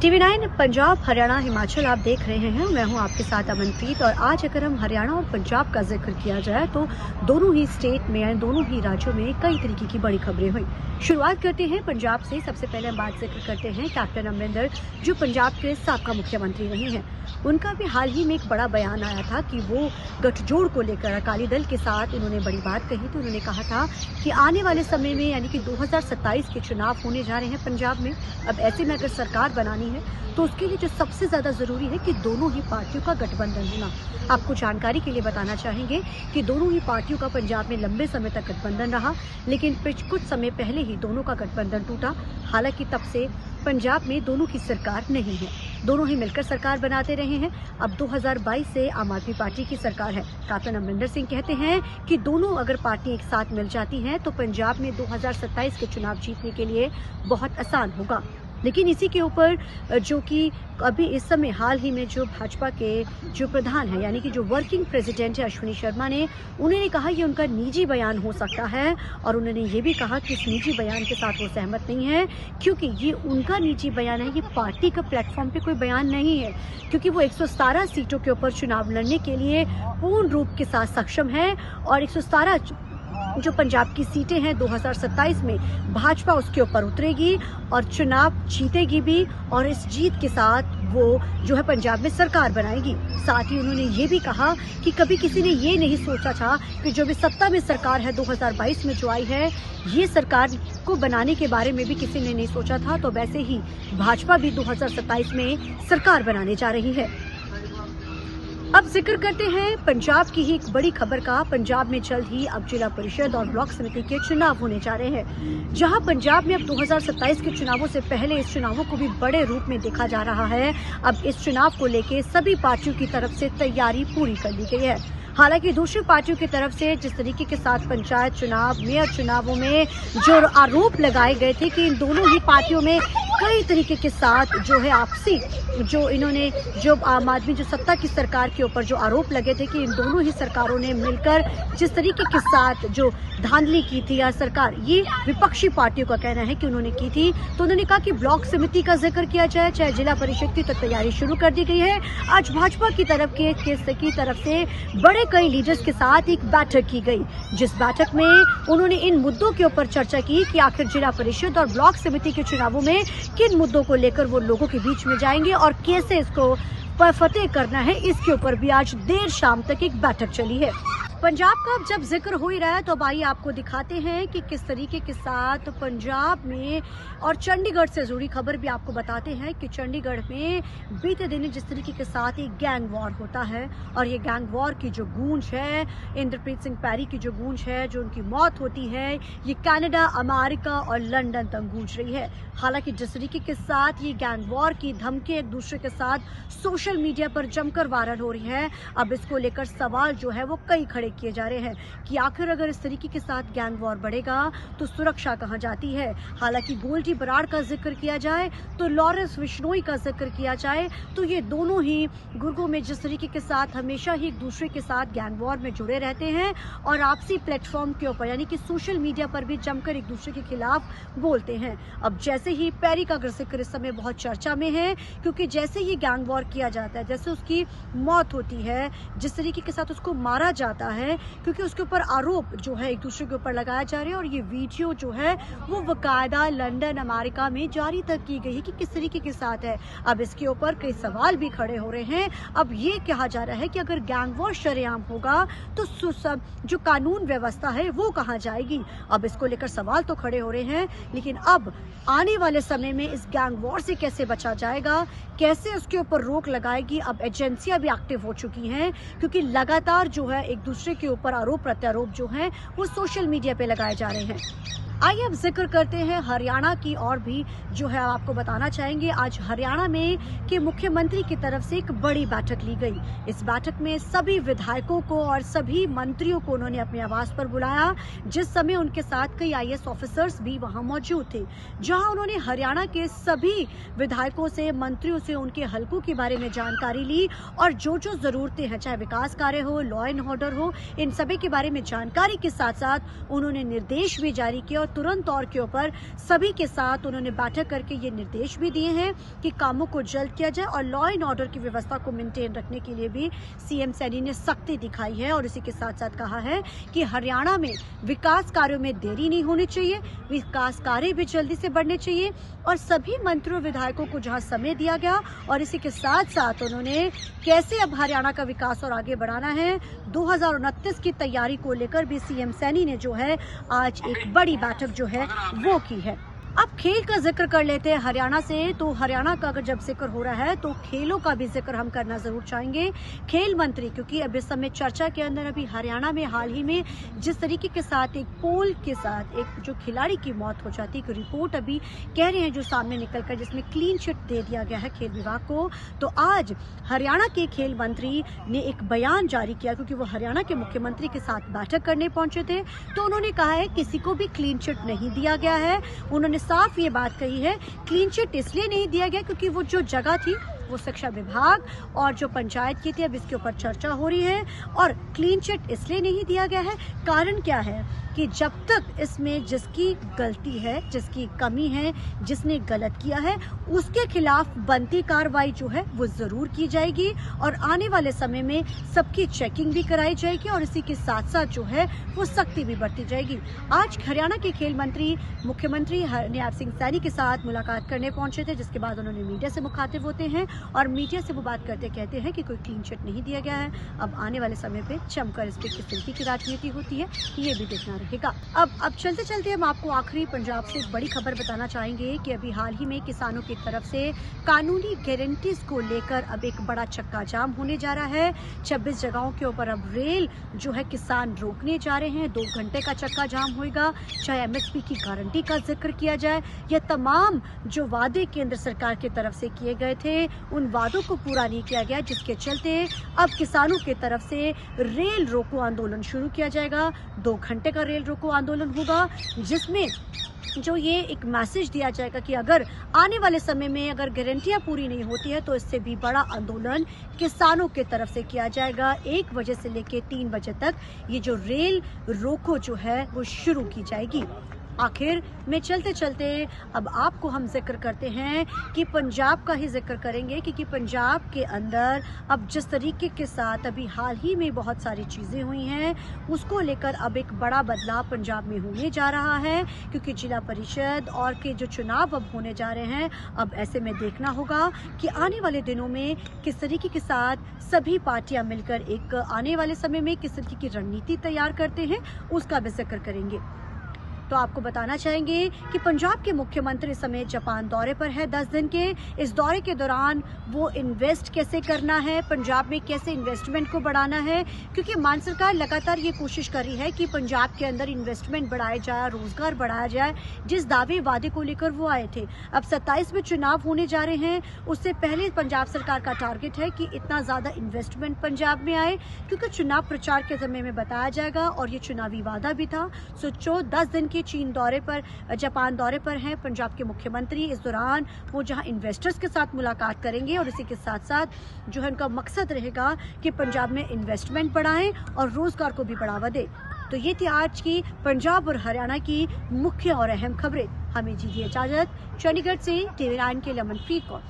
TV9 Punjab Haryana Himachal आप देख रहे हैं। मैं हूं आपके साथ अमनप्रीत। और आज अगर हम हरियाणा और पंजाब का जिक्र किया जाए तो दोनों ही स्टेट में, दोनों ही राज्यों में कई तरीके की बड़ी खबरें हुई। शुरुआत करते हैं पंजाब से। सबसे पहले हम बात जिक्र करते हैं कैप्टन अमरिंदर, जो पंजाब के साबका मुख्यमंत्री रहे हैं। उनका भी हाल ही में एक बड़ा बयान आया था कि वो गठजोड़ को लेकर अकाली दल के साथ उन्होंने बड़ी बात कही। तो उन्होंने कहा था कि आने वाले समय में यानी कि 2027 के चुनाव होने जा रहे हैं पंजाब में। अब ऐसे में अगर सरकार बनानी है तो उसके लिए जो सबसे ज्यादा जरूरी है कि दोनों ही पार्टियों का गठबंधन होना। आपको जानकारी के लिए बताना चाहेंगे कि दोनों ही पार्टियों का पंजाब में लंबे समय तक गठबंधन रहा, लेकिन कुछ समय पहले ही दोनों का गठबंधन टूटा। हालांकि तब से पंजाब में दोनों की सरकार नहीं है, दोनों ही मिलकर सरकार बनाते रहे हैं। अब 2022 से आम आदमी पार्टी की सरकार है। कैप्टन अमरिंदर सिंह कहते हैं कि दोनों अगर पार्टी एक साथ मिल जाती हैं तो पंजाब में 2027 के चुनाव जीतने के लिए बहुत आसान होगा। लेकिन इसी के ऊपर जो कि अभी इस समय हाल ही में जो भाजपा के जो प्रधान है यानी कि जो वर्किंग प्रेसिडेंट है अश्विनी शर्मा ने, उन्होंने कहा ये उनका निजी बयान हो सकता है। और उन्होंने ये भी कहा कि इस निजी बयान के साथ वो सहमत नहीं है, क्योंकि ये उनका निजी बयान है, ये पार्टी का प्लेटफॉर्म पे कोई बयान नहीं है। क्योंकि वो 117 सीटों के ऊपर चुनाव लड़ने के लिए पूर्ण रूप के साथ सक्षम है। और 117 जो पंजाब की सीटें हैं 2027 में भाजपा उसके ऊपर उतरेगी और चुनाव जीतेगी भी। और इस जीत के साथ वो जो है पंजाब में सरकार बनाएगी। साथ ही उन्होंने ये भी कहा कि कभी किसी ने ये नहीं सोचा था कि जो भी सत्ता में सरकार है 2022 में जो आई है, ये सरकार को बनाने के बारे में भी किसी ने नहीं सोचा था। तो वैसे ही भाजपा भी 2027 में सरकार बनाने जा रही है। अब जिक्र करते हैं पंजाब की ही एक बड़ी खबर का। पंजाब में जल्द ही अब जिला परिषद और ब्लॉक समिति के चुनाव होने जा रहे हैं, जहां पंजाब में अब 2027 के चुनावों से पहले इस चुनावों को भी बड़े रूप में देखा जा रहा है। अब इस चुनाव को लेकर सभी पार्टियों की तरफ से तैयारी पूरी कर ली गई है। हालांकि दूसरी पार्टियों की तरफ से जिस तरीके के साथ पंचायत चुनाव, मेयर चुनावों में जो आरोप लगाए गए थे कि इन दोनों ही पार्टियों में कई तरीके के साथ जो है आपसी जो इन्होंने जो आम आदमी जो सत्ता की सरकार के ऊपर जो आरोप लगे थे कि इन दोनों ही सरकारों ने मिलकर जिस तरीके के साथ जो धांधली की थी या सरकार, ये विपक्षी पार्टियों का कहना है कि उन्होंने की थी। तो उन्होंने कहा कि ब्लॉक समिति का जिक्र किया जाए, चाहे जिला परिषद की, तो तैयारी शुरू कर दी गई है। आज भाजपा की तरफ से बड़े कई लीडर्स के साथ एक बैठक की गई, जिस बैठक में उन्होंने इन मुद्दों के ऊपर चर्चा की कि आखिर जिला परिषद और ब्लॉक समिति के चुनावों में किन मुद्दों को लेकर वो लोगों के बीच में जाएंगे और कैसे इसको फतेह करना है। इसके ऊपर भी आज देर शाम तक एक बैठक चली है। पंजाब का अब जब जिक्र हो ही रहा है तो अब आइए आपको दिखाते हैं कि किस तरीके के साथ पंजाब में और चंडीगढ़ से जुड़ी खबर भी आपको बताते हैं कि चंडीगढ़ में बीते दिन जिस तरीके के साथ एक गैंग वॉर होता है और ये गैंग वॉर की जो गूंज है, इंद्रप्रीत सिंह पैरी की जो गूंज है, जो उनकी मौत होती है, ये कनाडा, अमेरिका और लंदन तक गूंज रही है। हालांकि जिस तरीके के साथ ये गैंग वॉर की धमकी एक दूसरे के साथ सोशल मीडिया पर जमकर वायरल हो रही है, अब इसको लेकर सवाल जो है वो कई खड़े किए जा रहे हैं कि आखिर अगर इस तरीके के साथ गैंग वॉर बढ़ेगा तो सुरक्षा कहां जाती है। हालांकि गोल्डी बराड़ का जिक्र किया जाए तो लॉरेंस बिश्नोई का जिक्र किया जाए तो ये दोनों ही गुर्गों में जिस तरीके के साथ हमेशा ही एक दूसरे के साथ गैंग वॉर में जुड़े रहते हैं और आपसी प्लेटफॉर्म के ऊपर यानी कि सोशल मीडिया पर भी जमकर एक दूसरे के खिलाफ बोलते हैं। अब जैसे ही पैरी का जिक्र इस समय बहुत चर्चा में है, क्योंकि जैसे ही गैंग वॉर किया जाता है, जैसे उसकी मौत होती है, जिस तरीके के साथ उसको मारा जाता है, क्योंकि उसके ऊपर आरोप जो है एक दूसरे के ऊपर लगाया जा रहे हैं और ये वीडियो जो है वो बकायदा लंदन, अमेरिका में जारी तक की गई है कि किस तरीके के साथ है। अब इसके ऊपर कई सवाल भी खड़े हो रहे हैं। अब ये कहा जा रहा है कि अगर गैंग वॉर शरेआम होगा तो जो कानून व्यवस्था है वो कहां जाएगी। अब इसको लेकर सवाल तो खड़े हो रहे हैं, लेकिन अब आने वाले समय में इस गैंग वॉर से कैसे बचा जाएगा, कैसे उसके ऊपर रोक लगाएगी। अब एजेंसियां भी एक्टिव हो चुकी हैं, क्योंकि लगातार जो है एक दूसरे के ऊपर आरोप प्रत्यारोप जो हैं वो सोशल मीडिया पे लगाए जा रहे हैं। आइए अब जिक्र करते हैं हरियाणा की और भी जो है आपको बताना चाहेंगे। आज हरियाणा में के मुख्यमंत्री की तरफ से एक बड़ी बैठक ली गई। इस बैठक में सभी विधायकों को और सभी मंत्रियों को उन्होंने अपने आवास पर बुलाया, जिस समय उनके साथ कई IAS ऑफिसर्स भी वहां मौजूद थे, जहां उन्होंने हरियाणा के सभी विधायकों से, मंत्रियों से उनके हलकों के बारे में जानकारी ली और जो जो जरूरतें हैं, चाहे विकास कार्य हो, लॉ एंड ऑर्डर हो, इन सभी के बारे में जानकारी के साथ साथ उन्होंने निर्देश भी जारी किए और तुरंत तौर के ऊपर सभी के साथ उन्होंने बैठक करके ये निर्देश भी दिए हैं कि कामों को जल्द किया जाए और लॉ एंड ऑर्डर की व्यवस्था को मेंटेन रखने के लिए भी सीएम सैनी ने सख्ती दिखाई है। और इसी के साथ साथ कहा है कि हरियाणा में विकास कार्यों में देरी नहीं होनी चाहिए, विकास कार्य भी जल्दी से बढ़ने चाहिए और सभी मंत्रियों विधायकों को जहां समय दिया गया। और इसी के साथ साथ उन्होंने कैसे अब हरियाणा का विकास और आगे बढ़ाना है 2029 की तैयारी को लेकर भी सीएम सैनी ने जो है आज एक बड़ी बैठक जो है वो की है। अब खेल का जिक्र कर लेते हैं हरियाणा से। तो हरियाणा का अगर जब जिक्र हो रहा है तो खेलों का भी जिक्र हम करना जरूर चाहेंगे। खेल मंत्री, क्योंकि अब इस समय चर्चा के अंदर अभी हरियाणा में हाल ही में जिस तरीके के साथ एक पोल के साथ एक जो खिलाड़ी की मौत हो जाती है, रिपोर्ट अभी कह रहे हैं जो सामने निकल कर जिसमें क्लीन चिट दे दिया गया है खेल विभाग को। तो आज हरियाणा के खेल मंत्री ने एक बयान जारी किया, क्योंकि वो हरियाणा के मुख्यमंत्री के साथ बैठक करने पहुंचे थे। तो उन्होंने कहा है किसी को भी क्लीन चिट नहीं दिया गया है। उन्होंने साफ ये बात कही है क्लीन चिट इसलिए नहीं दिया गया क्योंकि वो जो जगह थी वो शिक्षा विभाग और जो पंचायत की थी, अब इसके ऊपर चर्चा हो रही है। और क्लीन चिट इसलिए नहीं दिया गया है, कारण क्या है कि जब तक इसमें जिसकी गलती है, जिसकी कमी है, जिसने गलत किया है, उसके खिलाफ बनती कार्रवाई जो है वो जरूर की जाएगी और आने वाले समय में सबकी चेकिंग भी कराई जाएगी और इसी के साथ साथ जो है वो सख्ती भी बरती जाएगी। आज हरियाणा के खेल मंत्री मुख्यमंत्री हरनियार सिंह सैनी के साथ मुलाकात करने पहुंचे थे, जिसके बाद उन्होंने मीडिया से मुखातिब होते हैं और मीडिया से वो बात करते कहते हैं कि कोई क्लीन चिट नहीं दिया गया है। अब आने वाले समय पे जमकर इस पे किस तरीके की राजनीति होती है ये भी देखना रहेगा। अब चलते चलते हम आपको आखिरी पंजाब से एक बड़ी खबर बताना चाहेंगे कि अभी हाल ही में किसानों की तरफ से कानूनी गारंटीज को लेकर अब एक बड़ा चक्का जाम होने जा रहा है। 26 जगहों के ऊपर अब रेल जो है किसान रोकने जा रहे हैं। 2 घंटे का चक्का जाम होगा। चाहे एमएसपी की गारंटी का जिक्र किया जाए या तमाम जो वादे केंद्र सरकार की तरफ से किए गए थे उन वादों को पूरा नहीं किया गया, जिसके चलते अब किसानों की तरफ से रेल रोको आंदोलन शुरू किया जाएगा। 2 घंटे का रेल रोको आंदोलन होगा, जिसमें जो ये एक मैसेज दिया जाएगा कि अगर आने वाले समय में अगर गारंटियां पूरी नहीं होती है तो इससे भी बड़ा आंदोलन किसानों की तरफ से किया जाएगा। 1 बजे से लेकर 3 बजे तक ये जो रेल रोको जो है वो शुरू की जाएगी। आखिर में चलते चलते अब आपको हम जिक्र करते हैं कि पंजाब का ही जिक्र करेंगे, क्योंकि पंजाब के अंदर अब जिस तरीके के साथ अभी हाल ही में बहुत सारी चीज़ें हुई हैं उसको लेकर अब एक बड़ा बदलाव पंजाब में होने जा रहा है, क्योंकि जिला परिषद और के जो चुनाव अब होने जा रहे हैं। अब ऐसे में देखना होगा कि आने वाले दिनों में किस तरीके के साथ सभी पार्टियां मिलकर एक आने वाले समय में किस तरीके की रणनीति तैयार करते हैं उसका भी जिक्र करेंगे। तो आपको बताना चाहेंगे कि पंजाब के मुख्यमंत्री इस समय जापान दौरे पर है 10 दिन के। इस दौरे के दौरान वो इन्वेस्ट कैसे करना है, पंजाब में कैसे इन्वेस्टमेंट को बढ़ाना है, क्योंकि मान सरकार लगातार ये कोशिश कर रही है कि पंजाब के अंदर इन्वेस्टमेंट बढ़ाया जाए, रोजगार बढ़ाया जाए, जिस दावे वादे को लेकर वो आए थे। अब 27 में चुनाव होने जा रहे हैं, उससे पहले पंजाब सरकार का टारगेट है कि इतना ज्यादा इन्वेस्टमेंट पंजाब में आए, क्योंकि चुनाव प्रचार के समय में बताया जाएगा और ये चुनावी वादा भी था। सो 10 दिन के चीन दौरे पर, जापान दौरे पर हैं पंजाब के मुख्यमंत्री। इस दौरान वो जहां इन्वेस्टर्स के साथ मुलाकात करेंगे और इसी के साथ साथ जो है उनका मकसद रहेगा कि पंजाब में इन्वेस्टमेंट बढ़ाएं और रोजगार को भी बढ़ावा दें। तो ये थी आज की पंजाब और हरियाणा की मुख्य और अहम खबरें। हमें दीजिए इजाजत। चंडीगढ़ से TV9 के लिए अमनप्रीत कौर।